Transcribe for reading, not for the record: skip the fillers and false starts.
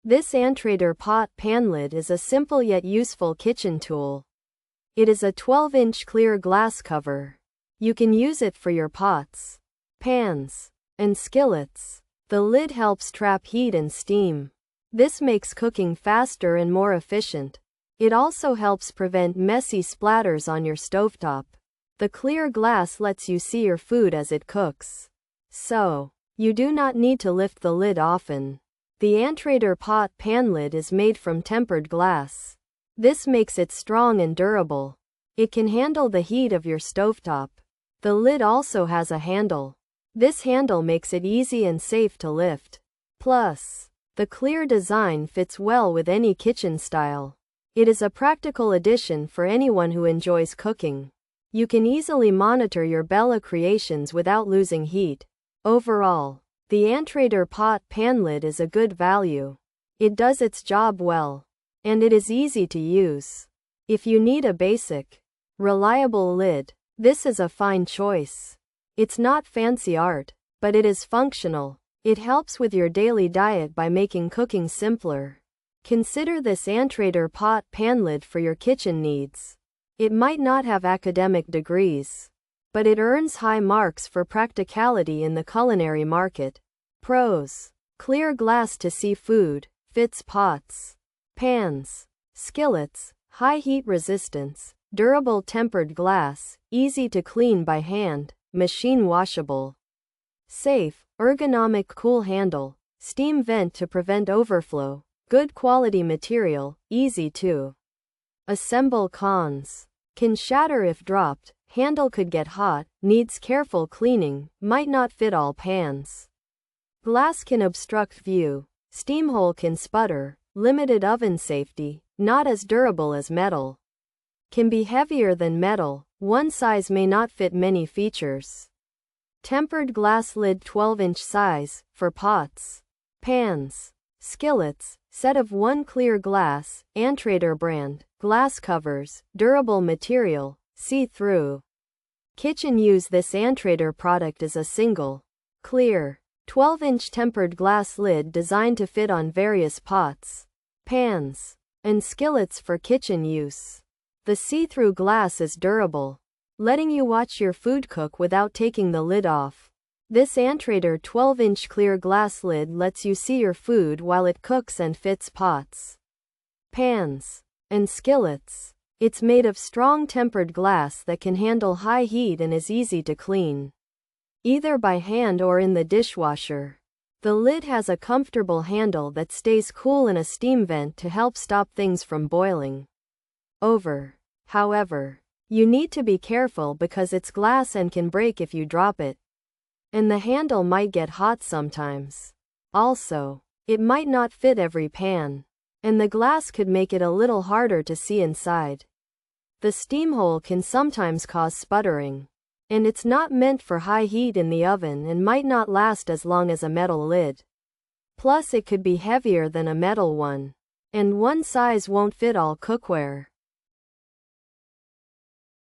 This Antrader Pot pan lid is a simple yet useful kitchen tool. It is a 12-inch clear glass cover. You can use it for your pots, pans, and skillets. The lid helps trap heat and steam. This makes cooking faster and more efficient. It also helps prevent messy splatters on your stovetop. The clear glass lets you see your food as it cooks, so you do not need to lift the lid often. The Antrader Pot pan lid is made from tempered glass. This makes it strong and durable. It can handle the heat of your stovetop. The lid also has a handle. This handle makes it easy and safe to lift. Plus, the clear design fits well with any kitchen style. It is a practical addition for anyone who enjoys cooking. You can easily monitor your Bella creations without losing heat. Overall, the Antrader Pot pan lid is a good value. It does its job well, and it is easy to use. If you need a basic, reliable lid, this is a fine choice. It's not fancy art, but it is functional. It helps with your daily diet by making cooking simpler. Consider this Antrader Pot pan lid for your kitchen needs. It might not have academic degrees, but it earns high marks for practicality in the culinary market. Pros: clear glass to see food, fits pots, pans, skillets, high heat resistance, durable tempered glass, easy to clean by hand, machine washable. Safe, ergonomic cool handle, steam vent to prevent overflow, good quality material, easy to assemble. Cons: can shatter if dropped, handle could get hot, needs careful cleaning, might not fit all pans. Glass can obstruct view, steam hole can sputter, limited oven safety, not as durable as metal. Can be heavier than metal, one size may not fit many features. Tempered glass lid 12-inch size, for pots, pans, skillets, set of 1 clear glass, Antrader brand, glass covers, durable material, see-through. Kitchen use. This Antrader product is a single, clear, 12-inch tempered glass lid designed to fit on various pots, pans, and skillets for kitchen use. The see-through glass is durable, letting you watch your food cook without taking the lid off. This Antrader 12-inch clear glass lid lets you see your food while it cooks and fits pots, pans, and skillets. It's made of strong tempered glass that can handle high heat and is easy to clean, either by hand or in the dishwasher. The lid has a comfortable handle that stays cool and a steam vent to help stop things from boiling over. However, you need to be careful because it's glass and can break if you drop it, and the handle might get hot sometimes. Also, it might not fit every pan, and the glass could make it a little harder to see inside. The steam hole can sometimes cause sputtering, and it's not meant for high heat in the oven and might not last as long as a metal lid. Plus, it could be heavier than a metal one, and one size won't fit all cookware.